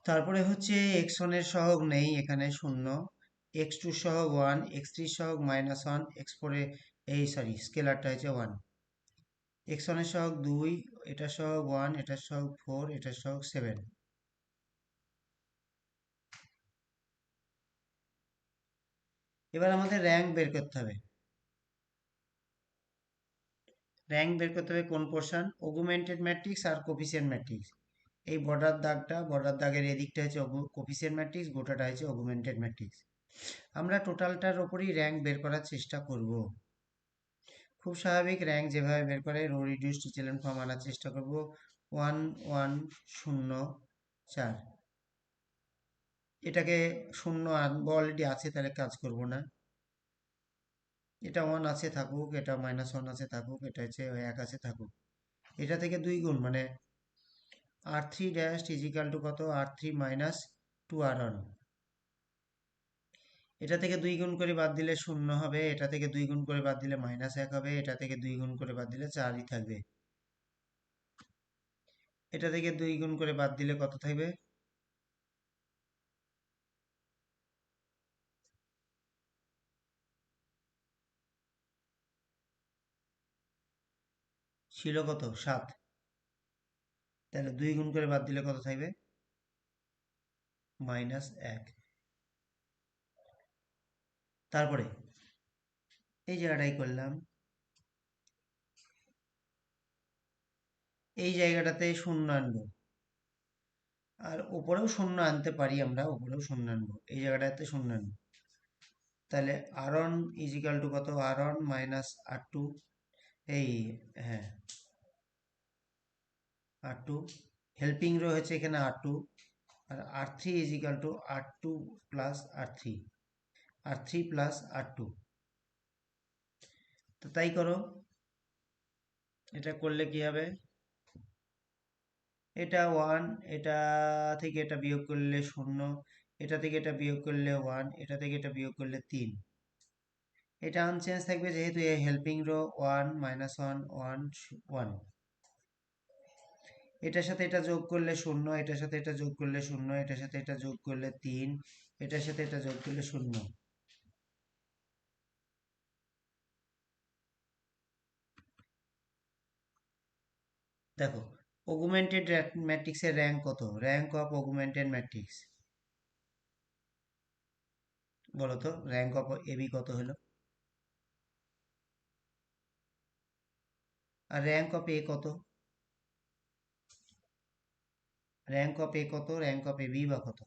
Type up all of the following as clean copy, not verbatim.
তারপরে হচ্ছে x1 এর সহগ নেই, এখানে 0, x2 সহগ 1, x3 সহগ -1, x4 এ এই সরি স্কেলারটা হচ্ছে 1, x1 এর সহগ 2, এটা সহগ 1, এটা সহগ 4, এটা সহগ 7। এবার আমাদের র্যাঙ্ক বের করতে হবে। র্যাঙ্ক বের করতে হবে কোন পোর্শন? অগুমেন্টেড ম্যাট্রিক্স আর কোফিসিয়েন্ট ম্যাট্রিক্স। এই বর্ডার দাগটা, বর্ডার দাগের এদিকটা হচ্ছে কোফিসিয়েন্ট ম্যাট্রিক্স, গোটাটা হচ্ছে অগুমেন্টেড ম্যাট্রিক্স। আমরা টোটালটার ওপরই র্যাঙ্ক বের করার চেষ্টা করব। খুব স্বাভাবিক, র্যাঙ্ক যেভাবে বের করে রো রিডিউসড ইচেলন ফর্ম আনার চেষ্টা করব। 1 1 0 4, এটাকে 0 আনবো, অলরেডি আছে তাহলে কাজ করব না। এটা 1 আছে থাকুক, এটা -1 আছে থাকুক, এটা হচ্ছে 1 আছে থাকুক। এটা থেকে 2 গুণ মানে r3 dash is equal two কত? r3 minus 2r1। এটা থেকে 2 গুণ করে বাদ দিলে 0 হবে, এটা থেকে 2 গুণ করে বাদ দিলে -1 হবে, এটা থেকে 2 গুণ করে বাদ দিলে 4ই থাকবে। এটা থেকে 2 গুণ করে বাদ দিলে কত থাকবে? ছিল কত? 7। তাহলে 2 গুণ করে বাদ দিলে কত থাকবে? -1। তারপরে এই জায়গাটাই করলাম, এই জায়গাটাতে 0 আনবো, আর উপরেও 0 আনতে পারি আমরা, উপরেও 0 আনবো, এই জায়গাটাতে 0 আনবো। তাহলে r1 ইজ ইকাল টু কত? r1 মাইনাস r2, এই হ্যাঁ r2, হেল্পিং রো হচ্ছে এখানে r2, আর r3 is equal to r2 plus r3, r3 plus r2। তো তাই করো, এটা করলে কি হবে? এটা 1, এটা থেকে এটা বিয়োগ করলে 0, এটা থেকে এটা বিয়োগ করলে 1, এটা থেকে এটা বিয়োগ করলে 3। এটা আনচেঞ্জ থাকবে যেহেতু এই হেল্পিং রো 1 -1 1 1। এটার সাথে এটা যোগ করলে 0, এটার সাথে এটা যোগ করলে 0, এটার সাথে এটা যোগ করলে 3, এটার সাথে এটা যোগ করলে 0। দেখো, অগুমেন্টেড ম্যাট্রিক্সের র্যাঙ্ক কত? র্যাঙ্ক অফ অগুমেন্টেড ম্যাট্রিক্স বলো তো, র্যাঙ্ক অফ এবি কত হলো? আর র্যাঙ্ক অফ এ কত? র্যাঙ্ক অফ এ কত? র্যাঙ্ক অফ এবি বা কত?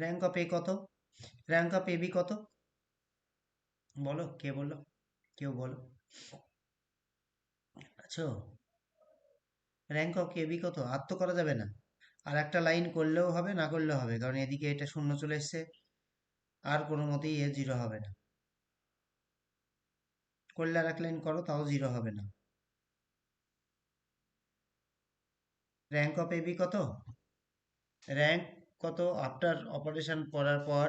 র্যাঙ্ক অফ এ কত? র্যাঙ্ক অফ এবি কত? বলো, কে বলো? কেউ বলো। আচ্ছা, র্যাঙ্ক অফ এবি কত? আর তো করা যাবে না, আর একটা লাইন করলেও হবে, না করলেও হবে, কারণ এদিকে এটা 0 চলে এসছে, আর কোনো মতেই এ 0 হবে না। করলে আর এক লাইন করো, তাও 0 হবে না। র্যাঙ্ক অফ এবি কত? র্যাঙ্ক কত আফটার অপারেশন করার পর?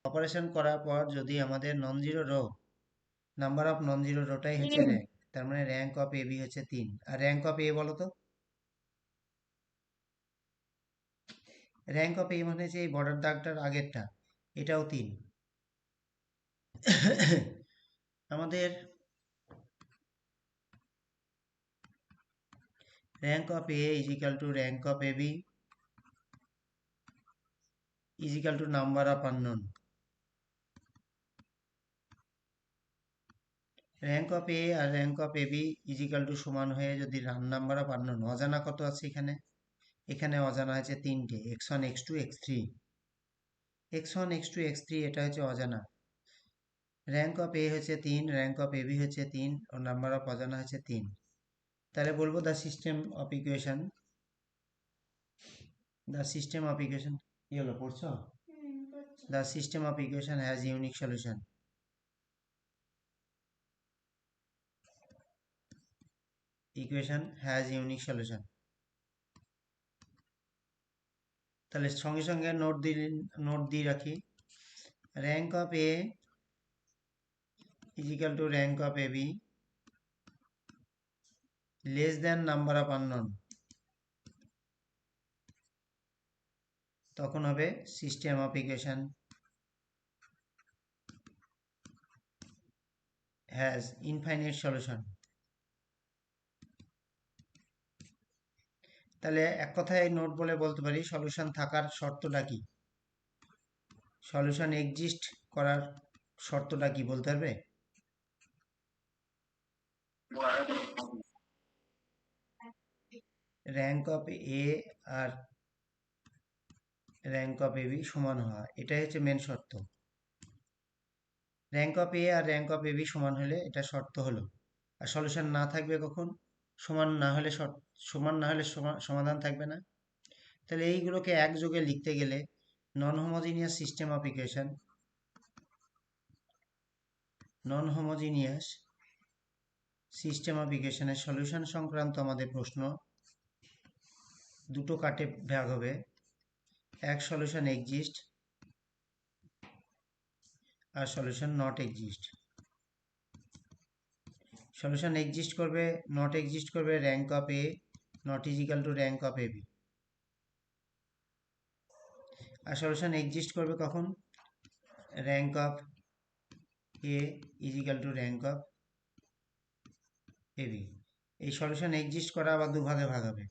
অপারেশন করার পর যদি আমাদের non zero row, number of non zero রোটাই হচ্ছে র্যাঙ্ক, তার মানে র্যাঙ্ক অফ এবি হচ্ছে 3। আর র্যাঙ্ক অফ এ বলো তো? র্যাঙ্ক অফ এ মানে হচ্ছে এই বর্ডার দাগটার আগেরটা, এটাও 3। আমাদের rank of A is equal to rank of AB is equal to number of unknown. Rank of A আর rank of AB is equal to সমান হয়ে যদি নাম্বার অফ আননোন, অজানা কত আছে এখানে? এখানে অজানা আছে 3টে, x1 x2 x3। x1 x2 x3 এটা হচ্ছে অজানা। র্যাঙ্ক অফ এ হচ্ছে 3, র্যাঙ্ক অফ এবি হচ্ছে 3, ও নাম্বার অফ অজানা হচ্ছে 3। তাহলে বলবো the system of equation, the system of equation, কি হলো পড়ছো? The system of equation has unique solution. Equation has unique solution. তাহলে সঙ্গে সঙ্গে নোট দিয়ে রাখি, rank of A is equal to rank of AB less than number of unknown, তখন হবে system of equation has infinite solution. তাহলে এক কথায় নোট বলে বলতে পারি সলিউশন থাকার শর্তটা কি, সলিউশন এক্সিস্ট করার শর্তটা কি বলতে পারবে? র্যাঙ্ক অফ এ আর র্যাঙ্ক অফ এবি সমান হওয়া, এটাই হচ্ছে মেন শর্ত। র্যাঙ্ক অফ এ আর র্যাঙ্ক অফ এবি সমান হলে এটা শর্ত হলো। আর সলিউশন না থাকবে কখন, সমান না হলে সমান না হলে সমাধান থাকবে না। তাহলে এইগুলোকে একযোগে লিখতে গেলে non homogeneous system of equation, non homogeneous system of ইকুয়েশনের সলিউশন সংক্রান্ত আমাদের প্রশ্ন দুটো কাটে ভাগ হবে, এক সলিউশন এক্সিস্ট আর solution not exist. Solution exist করবে, নট এক্সিস্ট করবে rank of A not is equal to rank of AB. আর সলিউশন এক্সিস্ট করবে কখন, rank of A is equal to rank of AB. এই সলিউশন এক্সিস্ট করা আবার দুভাগে ভাগ হবে,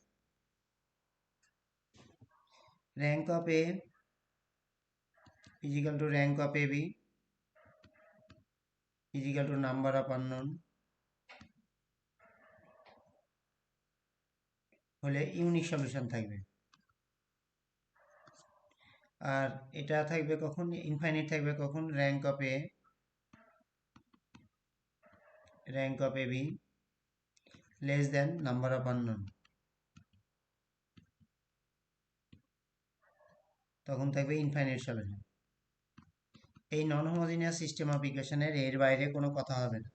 rank of A is equal to rank of AB is equal to number of unknown হলে ইউনিক সলিউশন থাকবে। আর এটা থাকবে কখন, ইনফাইনাইট থাকবে কখন, rank of A rank of AB less than number of unknown, তখন থাকবে ইনফাইনাইট সলিউশন। এই নন হোমোজিনিয়াস সিস্টেম অফ ইকুয়েশনের এর বাইরে কোনো কথা হবে না,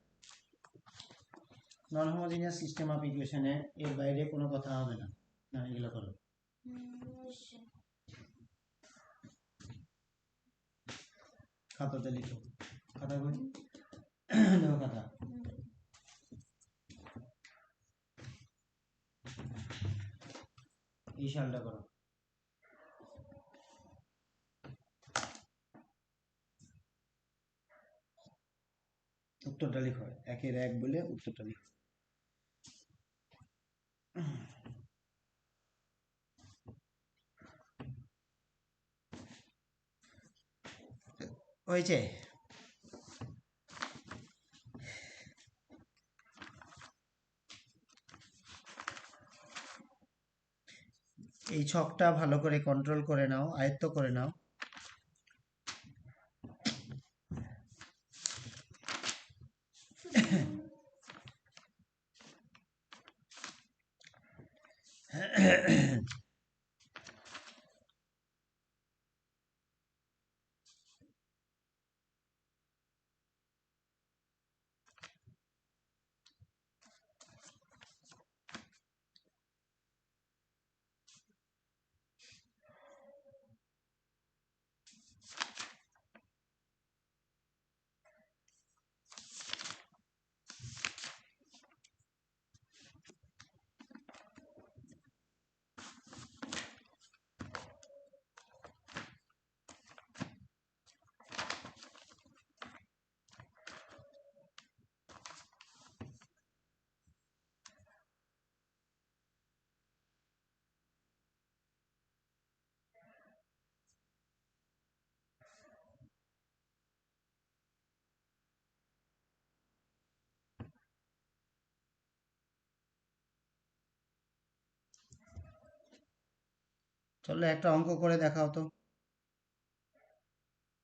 নন হোমোজিনিয়াস সিস্টেম অফ ইকুয়েশনের এর বাইরে কোনো কথা হবে না। না এগুলো করো, খাতাতে লিখো, খাতা কই দেখো খাতা, এই সালটা করো। উত্তরটা লিখো, একের এক বলে উত্তরটা লিখো। হয়েছে? এই ছকটা ভালো করে কন্ট্রোল করে নাও, আয়ত্ত করে নাও। চলো একটা অঙ্ক করে দেখাও তো,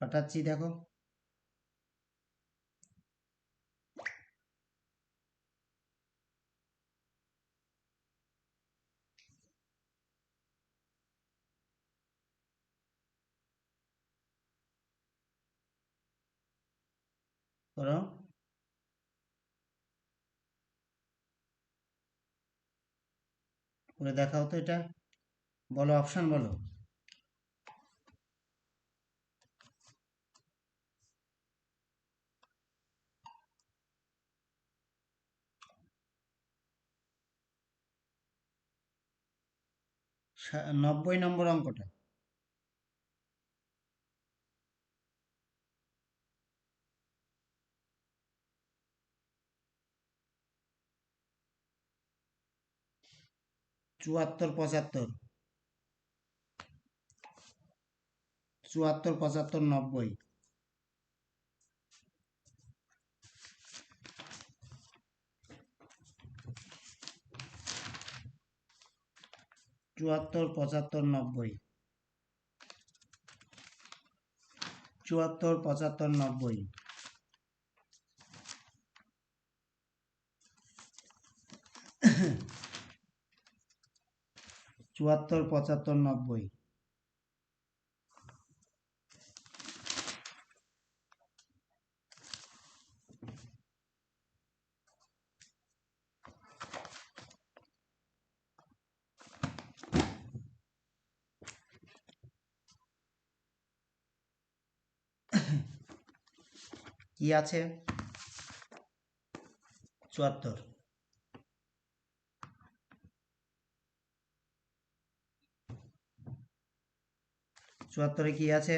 পাঠাচ্ছি দেখো। করো, করে দেখাও তো এটা, বলো অপশন বলো। 90 নম্বর অঙ্কটা। চুয়াত্তর, 75, 74, 75, 90, 74, 75, 90, 74, 75, 90, 74, 75, 90। কি আছে? 74, 74-এ কি আছে?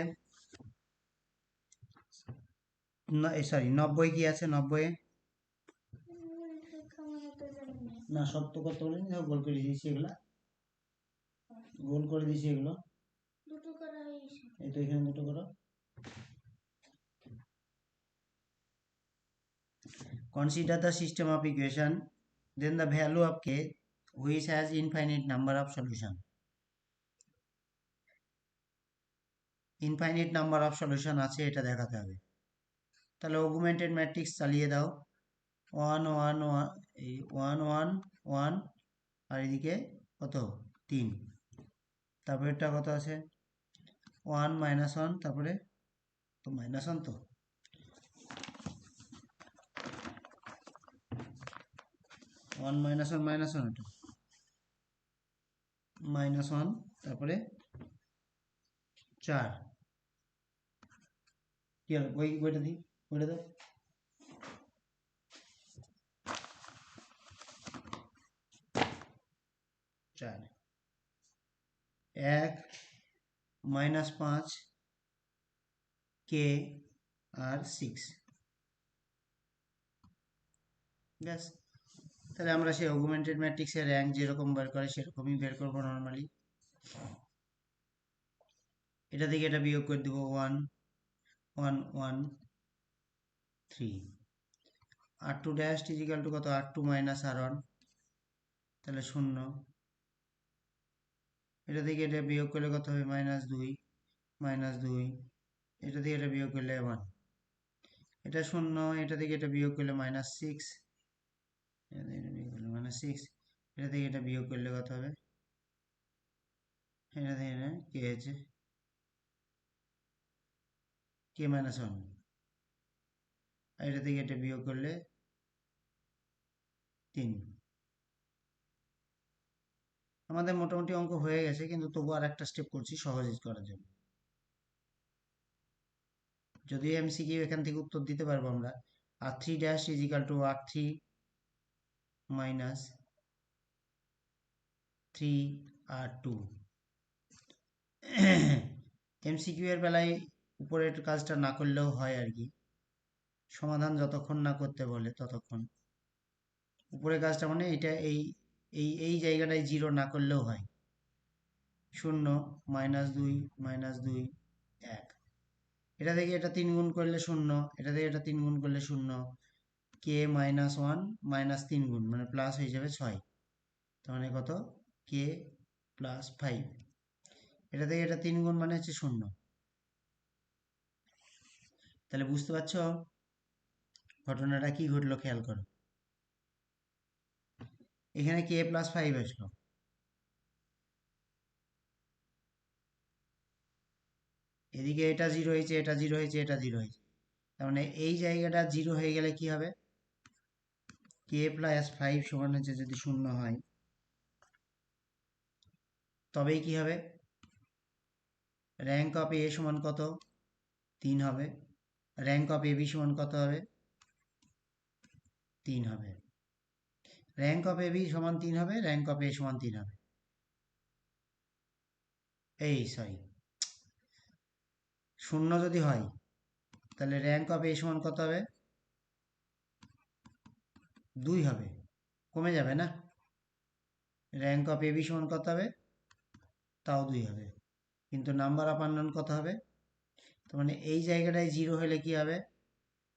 সরি, 90 কি আছে? 90-এ না, সব তো করতে বলিনি, গোল করে দিয়েছি এগুলা, গোল করে দিয়েছি এগুলো। এই তো এখানে দুটো করো। Consider the system of equation, then the value of k which has infinite number of solution. Infinite number of solution আছে, এটা দেখাতে হবে। তাহলে অগুমেন্টেড ম্যাট্রিক্স চালিয়ে দাও। 1 1 1, এই 1 1 1, আর এদিকে কত? 3। তারপরে এটা কত আছে? 1 -1, তারপরে তো -1 তো, 1 -1 -1, এটা -1, তারপরে 4। কি হলো? বইটা দিই, বইটা দাও। 4, 1 -5 k আর 6, ব্যাস। তাহলে আমরা সেই অগুমেন্টেড ম্যাট্রিক্সের র্যাঙ্ক যেরকম বের করে সেরকমই বের করবো নর্মালি। এটা থেকে এটা বিয়োগ করে দেবো, 1 1 1 3। r2 ড্যাশ ইজিক্যাল টু কত? r2 r1, তাহলে 0। এটা থেকে এটা বিয়োগ করলে কত হবে? -2 -2, এটা থেকে এটা বিয়োগ করলে 1, এটা 0, এটা থেকে এটা বিয়োগ করলে -6, এটা থেকে এটা বিয়োগ করলে -6, এটা থেকে এটা বিয়োগ করলে কত হবে? এটা থেকে এটা কি হয়েছে? k -1, আর এটা থেকে এটা বিয়োগ করলে 3। আমাদের মোটামুটি অঙ্ক হয়ে গেছে, কিন্তু তবু আর একটা স্টেপ করছি সহজ করার জন্য। যদিও এমসিকিউ এখান থেকে উত্তর দিতে পারবো আমরা। r3 dash is equal to r3 minus 3r2। MCQ এর বেলায় উপরের কাজটা না করলেও হয় আর কি, সমাধান যতক্ষণ না করতে বলে ততক্ষণ। উপরের কাজটা মানে এটা এই এই এই জায়গাটায় 0 না করলেও হয়। 0 -2 -2 1, এটা থেকে এটা 3 গুণ করলে 0, এটা থেকে এটা 3 গুণ করলে 0, k -1 -3 গুণ মানে প্লাস হয়ে যাবে 6, তার মানে কত? k + 5, এটা থেকে এটা 3 গুণ মানে হচ্ছে 0। তাহলে বুঝতে পারছো ঘটনাটা কি ঘটলো? খেয়াল করো, এখানে k + 5 আসলো, এদিকে এটা 0 হয়েছে, এটা 0 হয়েছে, এটা 0 হয়েছে, তার মানে এই জায়গাটা 0 হয়ে গেলে কি হবে? k + 5 সমান হচ্ছে যদি 0 হয়, তবেই কি হবে? র্যাঙ্ক অফ এ সমান কত? 3 হবে। র্যাঙ্ক অফ এবি সমান কত হবে? 3 হবে। র্যাঙ্ক অফ এবি সমান 3 হবে, র্যাঙ্ক অফ এ সমান 3 হবে। এই সরি, শূন্য যদি হয় তাহলে র্যাঙ্ক অফ এ সমান কত হবে? 2 হবে, কমে যাবে না? র্যাঙ্ক অফ এ বি সমান কত হবে? তাও 2 হবে, কিন্তু নাম্বার অফ আননোন কত হবে? তার মানে এই জায়গাটায় 0 হলে কি হবে?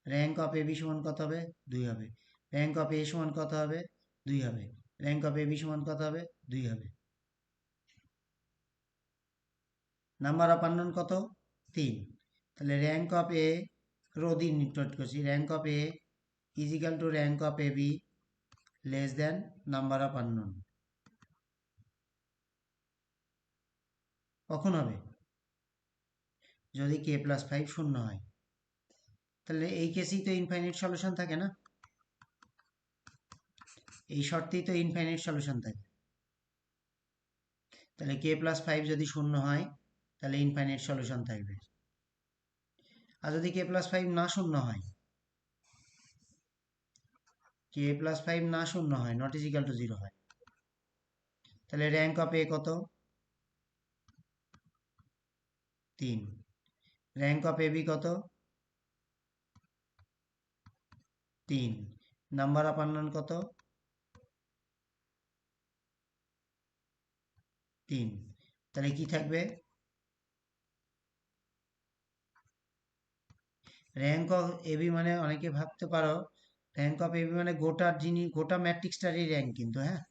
র্যাঙ্ক অফ এ বি সমান কত হবে? 2 হবে। র্যাঙ্ক অফ এ সমান কত হবে? 2 হবে। র্যাঙ্ক অফ এ বি সমান কত হবে? 2 হবে। নাম্বার অফ আননোন কত? 3। তাহলে র্যাঙ্ক অফ এ রো দিয়ে নির্ণয় করছি, rank of A is equal to rank of A B less than number of unknown. কখন হবে? যদি কে প্লাস 5 শূন্য হয়। তাহলে এই কেসেই তো ইনফাইনাইট সলিউশন থাকে না? এই শর্তেই তো ইনফাইনাইট সলিউশন থাকে। তাহলে কে প্লাস 5 যদি শূন্য হয় তাহলে ইনফাইনাইট সলিউশন থাকবে। আর যদি কে প্লাস 5 না শূন্য হয়, কে প্লাস 5 না শূন্য হয়, নট ইজ ইকাল টু 0 হয়, তাহলে র্যাঙ্ক অফ এ কত? 3। র্যাঙ্ক অফ এ বি কত? 3। নাম্বার অফ আননোন কত? 3। তাহলে কি থাকবে? র্যাঙ্ক অফ এ বি মানে অনেকে ভাবতে পারো র্যাঙ্ক অফ এ বি মানে গোটা ম্যাট্রিক্সটারই র্যাঙ্ক, কিন্তু হ্যাঁ,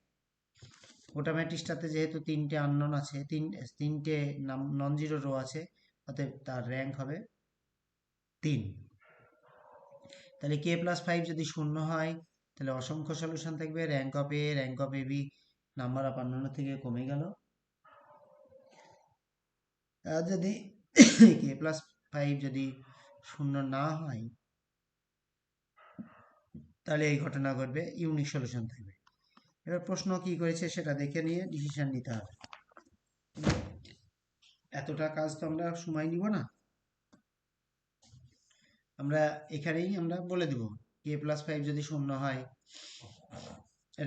গোটা ম্যাট্রিক্সটাতে যেহেতু 3টে আননোন আছে, তিনটে নন জিরো রো আছে, অতএব তার র্যাঙ্ক হবে 3। তাহলে কে প্লাস 5 যদি শূন্য হয় তাহলে অসংখ্য সলিউশন থাকবে, rank of A, rank of A B number of unknown থেকে কমে গেল। আর যদি কে প্লাস 5 যদি শূন্য না হয় তাহলে এই ঘটনা ঘটবে, ইউনিক সলিউশন থাকবে। এবার প্রশ্ন কি করেছে সেটা দেখে নিয়ে ডিসিশন নিতে হবে। এতটা কাজ তো আমরা সময় নিব না, আমরা এখানেই আমরা বলে দেব কে প্লাস 5 যদি শূন্য হয়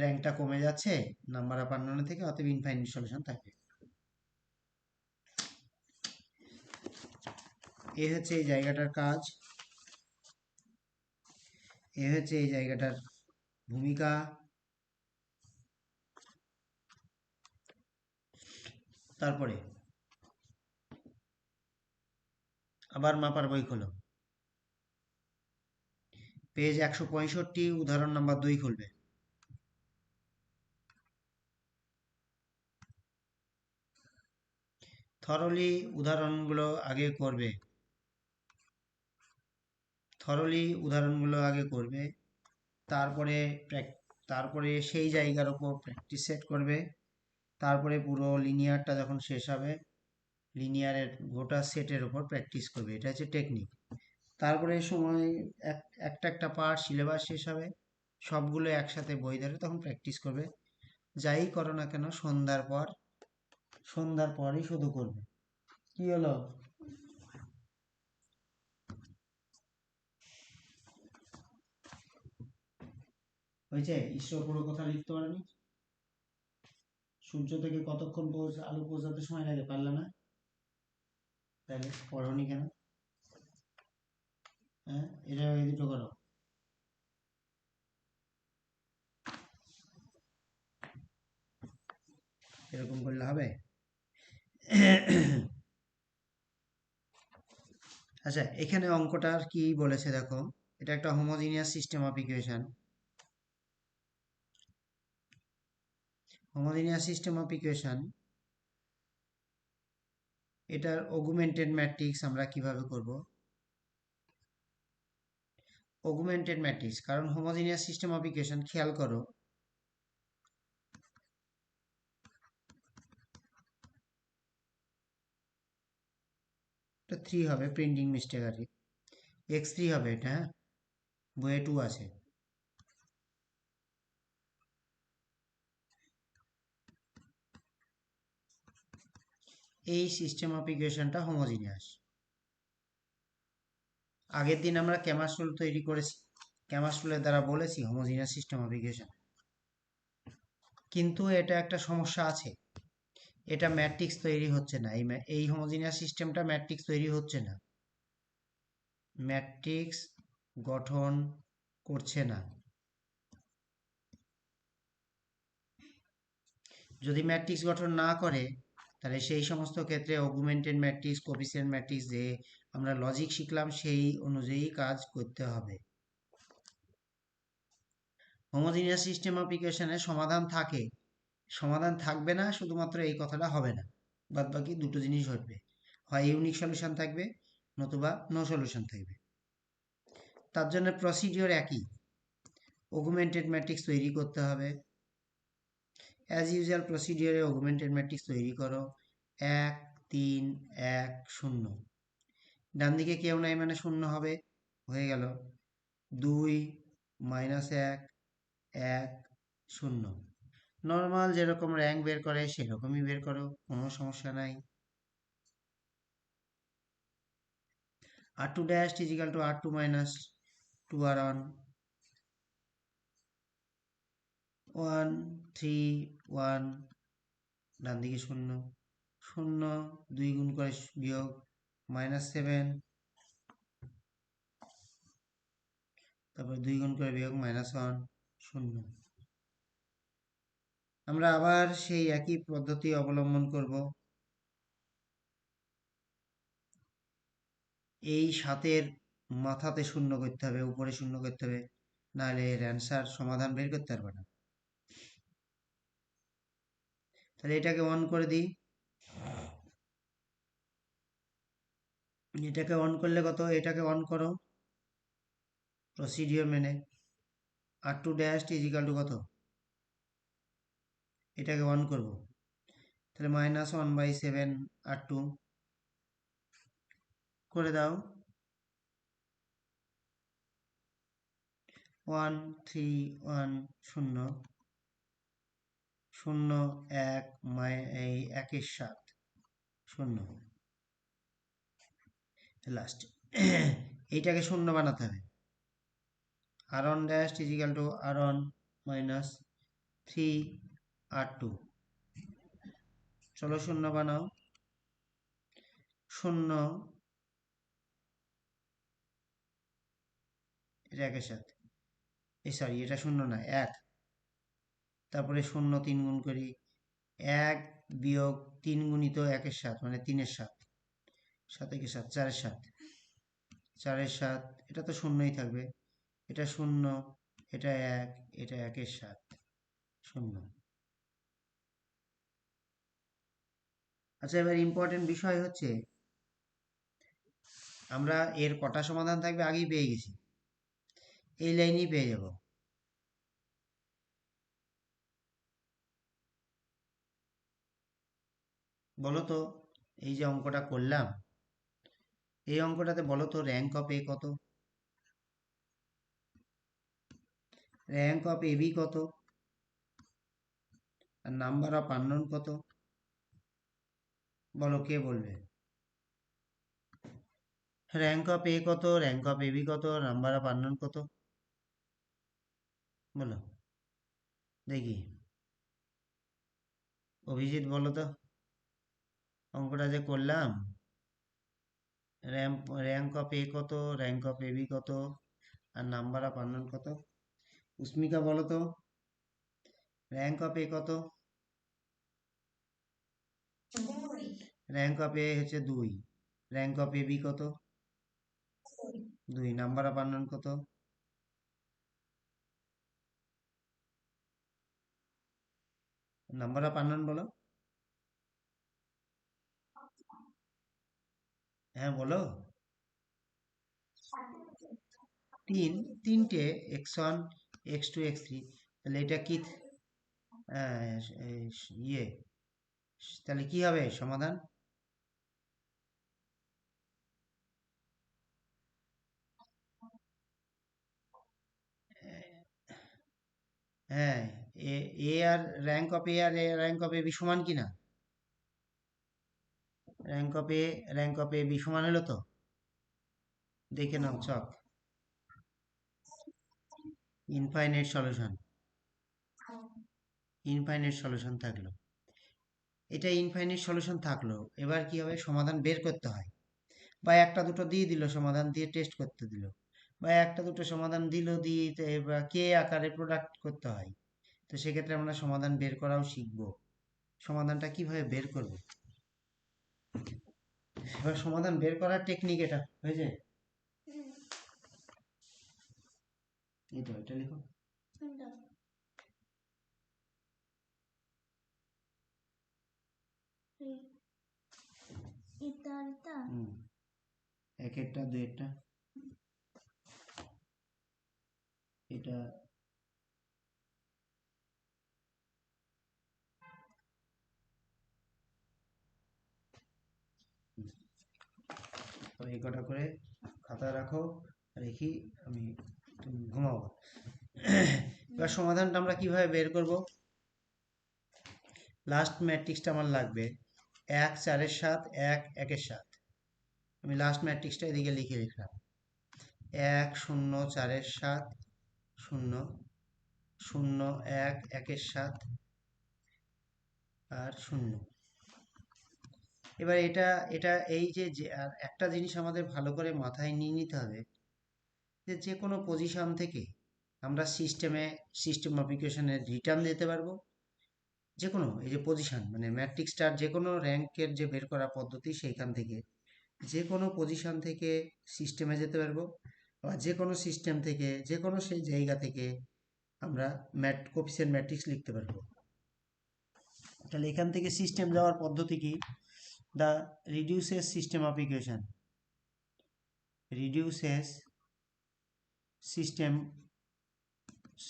র্যাঙ্কটা কমে যাচ্ছে নাম্বার অফ আননোন থেকে, অতএব ইনফাইনাইট সলিউশন থাকবে। এ হচ্ছে এই জায়গাটার কাজ, এ হচ্ছে এই জায়গাটার ভূমিকা। তারপরে আবার মাপার বই খোলো, পেজ 165, উদাহরণ নাম্বার 2 খুলবে। থরলি উদাহরণগুলো আগে করবে, থরলি উদাহরণগুলো আগে করবে, তারপরে তারপরে সেই জায়গার উপর প্র্যাকটিস সেট করবে, তারপরে পুরো লিনিয়ারটা যখন শেষ হবে লিনিয়ারের গোটা সেটের উপর প্র্যাকটিস করবে, এটা হচ্ছে টেকনিক। তারপরে সময় একটা একটা পার্ট সিলেবাস শেষ হবে, সবগুলো একসাথে বই ধরে তখন প্র্যাকটিস করবে। যাই করো না কেন সন্ধ্যার পরই শুধু করবে। কি হলো? হয়েছে? ঈশ্বর পুরো কথা লিখতে পারেনি? সূর্য থেকে কতক্ষণ আলো পৌঁছাতে সময় লাগে, পারলে না? তাহলে পড়োনি কেন? হ্যাঁ, এটা এই দুটো করো। এরকম করলে হবে? আচ্ছা, এখানে অঙ্কটার কি বলেছে দেখো, এটা একটা homogeneous system of equation. Homogeneous system of equation, এটার অগুমেন্টেড ম্যাট্রিক্স আমরা কিভাবে করব? অগুমেন্টেড ম্যাট্রিক্স, কারণ হোমোজিনিয়াস সিস্টেম অফ ইকুয়েশন, খেয়াল করো এটা 3 হবে, প্রিন্টিং মিস্টেক আছে, x3 হবে এটা, হ্যাঁ, বইয়ে 2 আছে। এই সিস্টেম অফ ইকুয়েশনটা হোমোজিনিয়াস। আগের দিন আমরা ক্যামাস রুল তৈরি করেছি, ক্যামাস রুলের দ্বারা বলেছি হোমোজিনিয়াস সিস্টেম অফ ইকুয়েশন, কিন্তু এটা একটা সমস্যা আছে। এটা ম্যাট্রিক্স তৈরি হচ্ছে না, এই হোমোজিনিয়াস সিস্টেমটা ম্যাট্রিক্স তৈরি হচ্ছে না, ম্যাট্রিক্স গঠন করছে না। যদি ম্যাট্রিক্স গঠন না করে তাহলে সেই সমস্ত ক্ষেত্রে অগুমেন্টেড ম্যাট্রিক্স, কোফিসিয়েন্ট ম্যাট্রিক্স যে আমরা লজিক শিখলাম সেই অনুযায়ী কাজ করতে হবে। হোমোজিনিয়াস সিস্টেম অফ ইকুয়েশনের সমাধান থাকে, সমাধান থাকবে না, শুধুমাত্র এই কথাটা হবে না, বাদ বাকি দুটো জিনিস ঘটবে, হয় ইউনিক সলিউশন থাকবে নতুবা নো সলিউশন থাকবে। তার জন্য প্রসিডিওর একই, অগুমেন্টেড ম্যাট্রিক্স তৈরি করতে হবে। অ্যাজ ইউজুয়াল প্রসিডিওরে অগুমেন্টেড ম্যাট্রিক্স তৈরি করো, 1 3 1 0, ডান দিকে কেউ নাই মানে শূন্য হবে, হয়ে গেল 2 -1 1 0। নর্মাল যেরকম র্যাঙ্ক বের করে সেরকমই বের করো, কোনো সমস্যা নাই। r2 dash is equal to r2 minus 2r1, 1 3 1, ডান দিকে শূন্য, শূন্য 2 গুণ করে বিয়োগ -7, তারপর 2 গুণ করে বিয়োগ -1 শূন্য। আমরা আবার সেই একই পদ্ধতি অবলম্বন করব। এই 7-এর মাথাতে শূন্য করতে হবে, উপরে শূন্য করতে হবে, নাহলে এর অ্যান্সার সমাধান বের করতে পারবে না। তাহলে এটাকে অন করে দিই, এটাকে অন করলে কত, এটাকে অন করো প্রসিডিওর মেনে, r2 dash is equal two কত, এটাকে অন করব, তাহলে -1/7 r2 করে দাও, 1 3 1 0 0 1 এই 1-এর 7 শূন্য, লাস্ট এইটাকে শূন্য বানাতে হবে, r1 dash is equal two r1 minus 3 r2, চলো শূন্য বানাও, 0, এটা 1-এর সাথে, সরি এটা শূন্য না 1, তারপরে 0 3 গুণ করি, 1 বিয়োগ 3 গুণিত 1-এর 7 মানে 3-এর 7, 7 7 4-এর 7, 4-এর 7, এটা তো শূন্যই থাকবে, এটা 0, এটা 1, এটা 1-এর 7 শূন্য। আচ্ছা, এবার ইম্পর্টেন্ট বিষয় হচ্ছে আমরা এর কটা সমাধান থাকবে আগেই পেয়ে গেছি, এই লাইনেই পেয়ে যাব। বলো তো, এই যে অঙ্কটা করলাম, এই অঙ্কটাতে বলো তো র্যাঙ্ক অফ এ কত, র্যাঙ্ক অফ এবি কত, আর নাম্বার অফ আননোন কত, বলো কে বলবে? র্যাঙ্ক অফ এ কত, র্যাঙ্ক অফ এবি কত, নাম্বার অফ আননোন কত, বলো দেখি, অভিজিৎ বলো তো, অঙ্কটা যে করলাম, র্যাঙ্ক অফ এ কত, র্যাঙ্ক অফ এবি কত, আর নাম্বার অফ আননোন কত, উস্মিকা বলো তো, র্যাঙ্ক অফ এ কত, র্যাঙ্ক অফ এ হচ্ছে 2, র্যাঙ্ক অফ এবি কত, 2, নাম্বার অফ আননোন কত, নাম্বার অফ আননোন বলো, হ্যাঁ বলো, 3, 3টে, x1 x2 x3, তাহলে এটা কি, ইয়ে, তাহলে কি হবে সমাধান? হ্যাঁ, এ, এ আর র্যাঙ্ক অফ এ আর র্যাঙ্ক অফ এ বি সমান কিনা, rank of A rank of A B সমান হলো তো, দেখে নাও check, infinite solution, infinite solution থাকলো। এটা ইনফাইনাইট সলিউশন থাকলো, এবার কি হবে, সমাধান বের করতে হয়, বা একটা দুটো দিয়ে দিল, সমাধান দিয়ে টেস্ট করতে দিল, বা একটা দুটো সমাধান দিল দিয়ে বা কে আকারে প্রোডাক্ট করতে হয়। তো সেক্ষেত্রে আমরা সমাধান বের করাও শিখবো, সমাধানটা কিভাবে বের করব। এবার সমাধান বের করার টেকনিক এটা হয়েছে, এটা লিখো। এক একটা দুই একটা, এটা তো এই কটা করে খাতা রাখো, রেখি আমি, তুমি ঘুমাবো। এবার সমাধানটা আমরা কিভাবে বের করব। লাস্ট ম্যাট্রিক্সটা আমার লাগবে 1 4 7 1 1 7। আমি লাস্ট ম্যাট্রিক্সটা এদিকে লিখে রাখলাম, 1 0 4 7 0 0 1 1 7 আর 0। এবার এটা এটা এই যে আর একটা জিনিস আমাদের ভালো করে মাথায় নিয়ে নিতে হবে, যে যে কোনো পজিশন থেকে আমরা সিস্টেম অফ ইকুয়েশনের রিটার্ন দিতে পারবো। যে কোনো এই যে পজিশন মানে ম্যাট্রিক্সটার যে কোনো র্যাঙ্কের যে বের করা পদ্ধতি, সেইখান থেকে যে কোনো পজিশন থেকে সিস্টেমে যেতে পারবো, বা যে কোনো সিস্টেম থেকে যে কোনো সেই জায়গা থেকে আমরা কোফিশিয়েন্ট ম্যাট্রিক্স লিখতে পারবো। তাহলে এখান থেকে সিস্টেম যাওয়ার পদ্ধতি কি, the reduces system of equation, reduces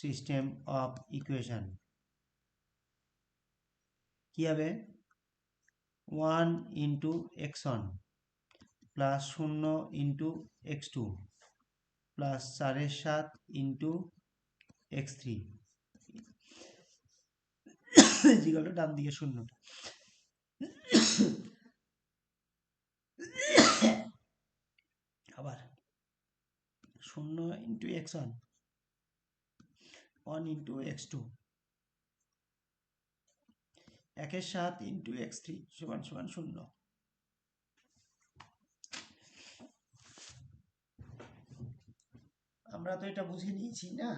system of equation কি হবে, 1 into x1 plus 0 into x2 plus 4/7 into x3 জিগলটা ডান দিকে শূন্যটা, আবার 0 into x1 1 into x2 1/7 into x3 সমান সমান 0। আমরা তো এটা বুঝে নিয়েছি না,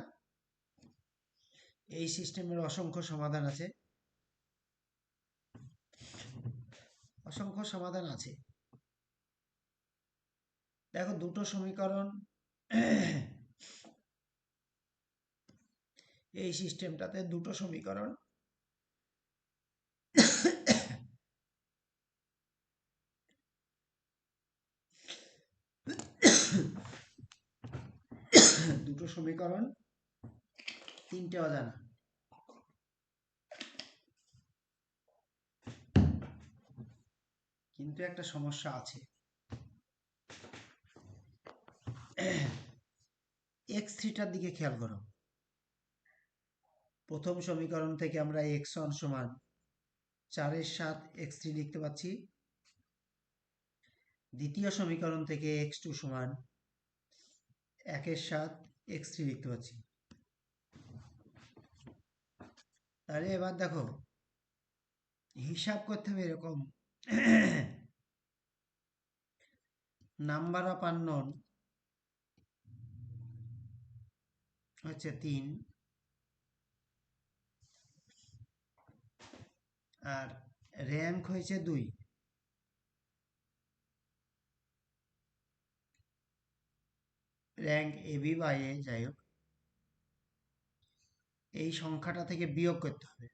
এই সিস্টেমের অসংখ্য সমাধান আছে, অসংখ্য সমাধান আছে। দেখো দুটো সমীকরণ, এই সিস্টেমটাতে দুটো সমীকরণ, দুটো সমীকরণ, তিনটে অজানা। কিন্তু একটা সমস্যা আছে, x3টার দিকে খেয়াল করো। প্রথম সমীকরণ থেকে আমরা x1 সমান 4/7 x3 লিখতে পাচ্ছি, দ্বিতীয় সমীকরণ থেকে x2 সমান 1/7 x3 লিখতে পাচ্ছি। তাহলে এবার দেখো হিসাব করতে হবে এরকম, নাম্বার অফ আননোন হচ্ছে 3 আর র্যাঙ্ক হয়েছে 2, র্যাঙ্ক এবি বা এ যাই হোক, এই সংখ্যাটা থেকে বিয়োগ করতে হবে।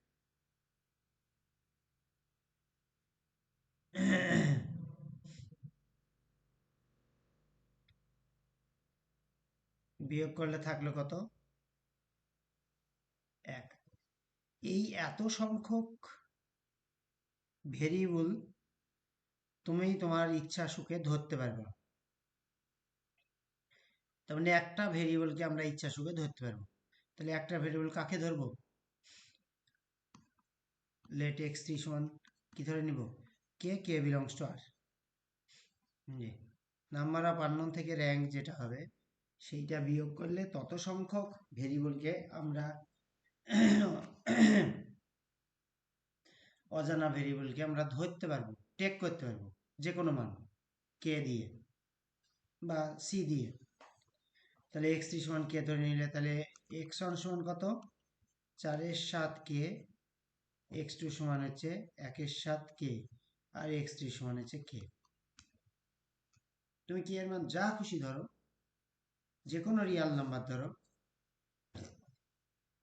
বিয়োগ করলে থাকলো কত, 1। এই এত সংখ্যক ভেরিয়েবল তুমি তোমার ইচ্ছা সুখে ধরতে পারবে, তার মানে একটা ভেরিয়েবলকে আমরা ইচ্ছা সুখে ধরতে পারবো। তাহলে একটা ভেরিয়েবল কাকে ধরবো, লেট x3 সমান কি ধরে নিব, K belongs to R. Number of unknown থেকে র্যাঙ্ক যেটা হবে সেইটা বিয়োগ করলে তত সংখ্যক ভেরিয়েবলকে আমরা অজানা ভেরিয়েবলকে আমরা ধরতে পারবো, টেক করতে পারবো যে কোনো মান কে দিয়ে বা সি দিয়ে। তাহলে এক্স থ্রি সমান কে ধরে নিলে তাহলে এক্স ওয়ান সমান কত, 4/7 কে, এক্স টু সমান হচ্ছে 1/7 কে, আর এক্স থ্রি সমান হচ্ছে কে। তুমি কি এর মান যা খুশি ধরো, যে কোনো রিয়াল নাম্বার ধরো,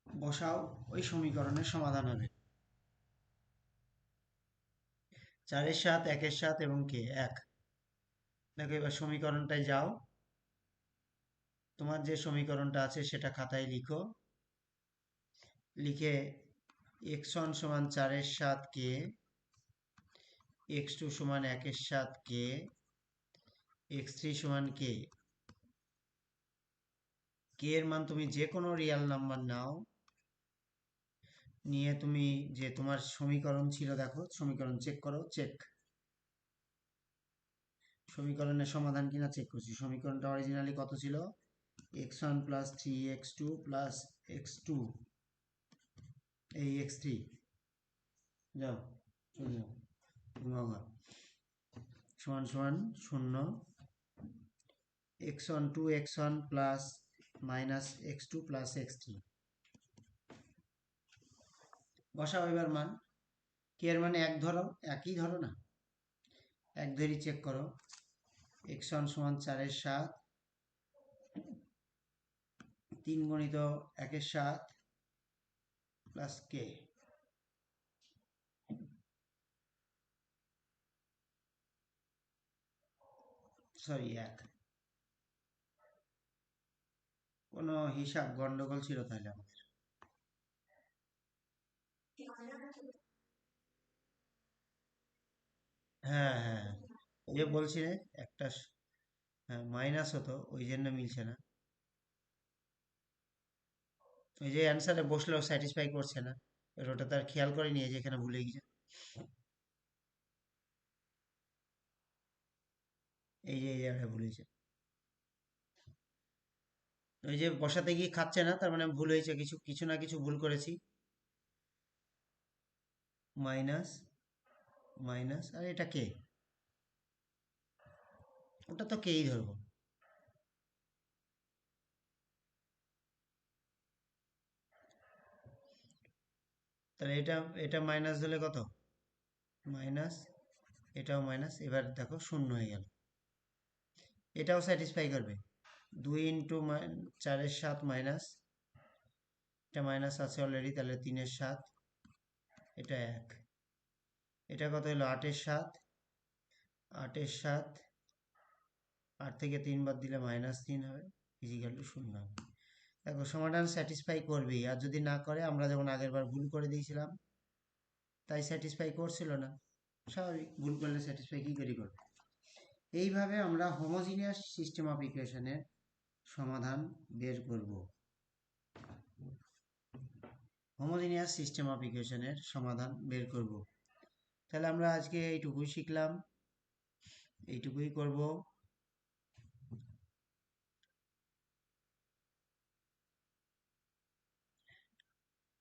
বসাও, ওই সমীকরণের সমাধান হবে। 4/7, 1/7 এবং কে এক। দেখো এবার সমীকরণটায় যাও, তোমার যে সমীকরণটা আছে সেটা খাতায় লিখো, লিখে এক্স ওয়ান সমান 4/7 কে, এক্স টু সমান 1/7 কে, এক্স থ্রি সমান কে। কে এর মান তুমি যে কোনো রিয়াল নাম্বার নাও, নিয়ে তুমি যে তোমার সমীকরণ ছিল, দেখো সমীকরণ চেক করো, চেক, সমীকরণের সমাধান কিনা চেক করছি। সমীকরণটা অরিজিনালি কত ছিল, x one plus three x two plus x two, এই এক্স থ্রি, যাও চলে যাও ঘুমাও, সমান সমান 0, x one two x one plus minus x two plus x three. বসাও এবার মান, কে এর মানে এক ধরো, একই ধরো না, এক ধরি চেক করো, এক্স ওয়ান সমান 4/7, 3 গুণিত 1/7 প্লাস কে, সরি 1, কোনো হিসাব গন্ডগোল ছিল তাহলে আমাদের। হ্যাঁ হ্যাঁ, ওই যে বলছি রে, একটা হ্যাঁ মাইনাস হতো, ওই জন্য মিলছে না। ওই যে অ্যান্সারে বসলেও স্যাটিসফাই করছে না, এবার ওটা তার খেয়াল করে নিয়ে যে এখানে ভুলে গেছে, এই যে এই জায়গায় ভুলেছে, ওই যে বসাতে গিয়ে খাচ্ছে না, তার মানে ভুল হয়েছে, কিছু কিছু না কিছু ভুল করেছি। মাইনাস মাইনাস, আর এটা কে, ওটা তো কেই ধরবো। তাহলে এটা এটা মাইনাস দিলে কত, মাইনাস, এটাও মাইনাস, এবার দেখো শূন্য হয়ে গেল, এটাও স্যাটিসফাই করবে। 2 × 4/7 মাইনাস, এটা মাইনাস আছে অলরেডি, তাহলে 3/7, এটা 1, এটা কত হলো 8/7, 8/7, 8 থেকে 3 বাদ দিলে -3 হবে, ইজিক্যাল টু 0 হবে। দেখো সমাধান স্যাটিসফাই করবেই, আর যদি না করে, আমরা যেমন আগের বার ভুল করে দিয়েছিলাম, তাই স্যাটিসফাই করছিল না, স্বাভাবিক, ভুল করলে স্যাটিসফাই কি করে করবে। এইভাবে আমরা হোমোজিনিয়াস সিস্টেম অফ ইকুয়েশনের সমাধান বের করব। হোমোজিনিয়াস সিস্টেম অফ ইকুয়েশনের সমাধান বের করব। তাহলে আমরা আজকে এইটুকুই শিখলাম, এইটুকুই করব।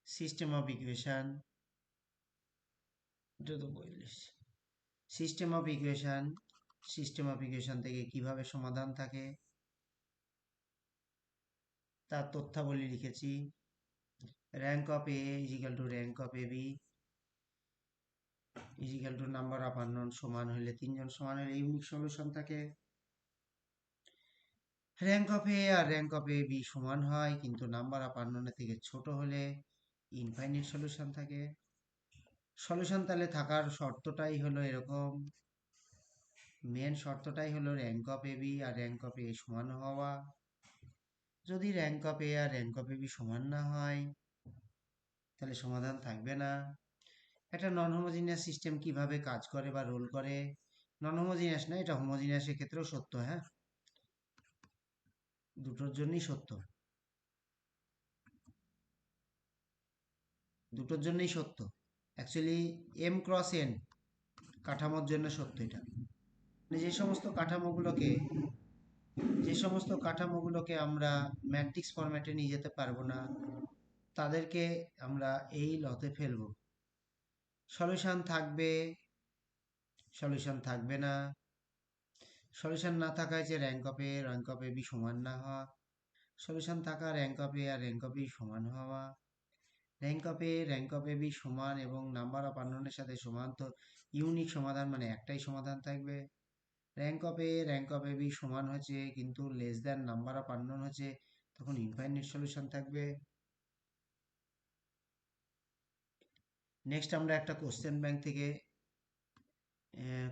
সিস্টেম অফ ইকুয়েশন, এটা তো বলিস, system of equation, system of equation থেকে কিভাবে সমাধান থাকে তার তথ্যাবলী লিখেছি। Rank of A is equal to rank of A B is equal to number of unknown, সমান হলে তিনজন সমান হলে ইউনিক সলিউশন থাকে। র্যাঙ্ক অফ এ আর র্যাঙ্ক অফ এ বি সমান হয়, কিন্তু নাম্বার অফ আননোনের থেকে ছোট হলে ইনফাইনাইট সলিউশন থাকে। সলিউশন তাহলে থাকার শর্তটাই হলো এরকম, মেন শর্তটাই হলো র্যাঙ্ক অফ এ বি আর র্যাঙ্ক অফ এ সমান হওয়া। যদি র্যাঙ্ক অফ এ আর র্যাঙ্ক অফ এ বি সমান না হয়, তাহলে সমাধান থাকবে না। একটা নন হোমোজিনিয়াস সিস্টেম কিভাবে কাজ করে বা রোল করে, নন হোমোজিনিয়াস না, এটা হোমোজিনিয়াসের ক্ষেত্রেও সত্য, হ্যাঁ, দুটোর জন্যই সত্য, দুটোর জন্যই সত্য। অ্যাকচুয়ালি এম ক্রস এন কাঠামোর জন্য সত্য এটা, মানে যে সমস্ত কাঠামোগুলোকে আমরা ম্যাট্রিক্স ফরম্যাটে নিয়ে যেতে পারবো না, তাদেরকে আমরা এই লতে ফেলবো। সলিউশন থাকবে, সলিউশন থাকবে না। সলিউশন না থাকা হচ্ছে র্যাঙ্ক অফ এ বি সমান না হওয়া। সলিউশন থাকা র্যাঙ্ক অফ এ আর র্যাঙ্ক অফ বি সমান হওয়া। র্যাঙ্ক অফ এ বি সমান এবং নাম্বার অফ আননোনের সাথে সমান, তো ইউনিক সমাধান মানে একটাই সমাধান থাকবে। র্যাঙ্ক অফ এ বি সমান হচ্ছে কিন্তু less than number of unknown হচ্ছে, তখন ইনফাইনাইট সলিউশন থাকবে। নেক্সট আমরা একটা কোশ্চেন ব্যাংক থেকে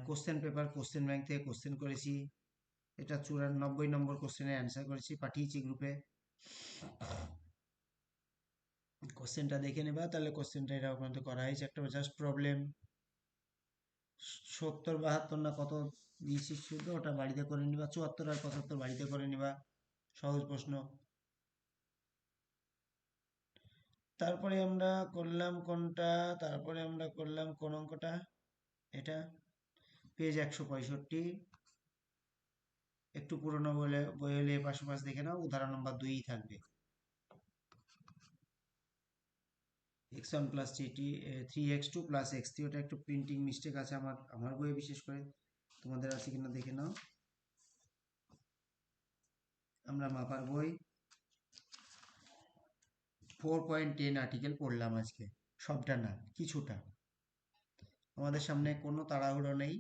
কোশ্চেন ব্যাংক থেকে কোশ্চেন করেছি। এটা 94 নম্বর কোশ্চেনের অ্যান্সার করেছি, পাঠিয়েছি গ্রুপে। কোশ্চেনটা দেখে নেবা, তাহলে কোশ্চেনটা এটা পর্যন্ত করা হয়েছে, একটা জাস্ট প্রবলেম 70 72 না কত দিয়েছি শুধু, ওটা বাড়িতে করে নিবা। 74 আর 75 বাড়িতে করে নিবা, সহজ প্রশ্ন। তারপরে আমরা করলাম কোনটা, তারপরে আমরা করলাম কোন অঙ্কটা, এটা পেজ 165। একটু পুরোনো বই হলে পাশাপাশি দেখে নাও, উদাহরণ নম্বর 2 থাকবে। x1 plus 3x2 plus x3, ওটা একটু প্রিন্টিং মিস্টেক আছে আমার বইয়ে, বিশেষ করে তোমাদের আছে কিনা দেখে নাও। আমরা মাপার বই 4.10 আর্টিকেল পড়লাম আজকে, সবটা না কিছুটা। আমাদের সামনে কোনো তাড়াহুড়ো নেই,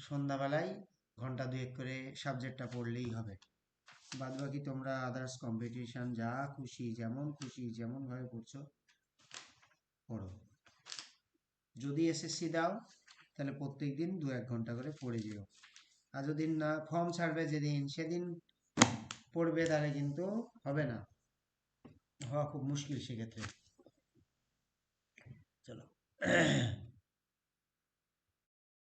সন্ধ্যাবেলায় ঘন্টা দুয়েক করে সাবজেক্টটা পড়লেই হবে। বাদ বাকি তোমরা আদার্স কম্পিটিশন যা খুশি যেমন খুশি যেমন ভাবে পড়ছো পড়ো। যদি এসএসসি দাও তাহলে প্রত্যেক দিন 2-1 ঘন্টা করে পড়ে যেও। আর যদি না, ফর্ম ছাড়বে যেদিন সেদিন পড়বে, তাহলে কিন্তু হবে না, হওয়া খুব মুশকিল সেক্ষেত্রে। চলো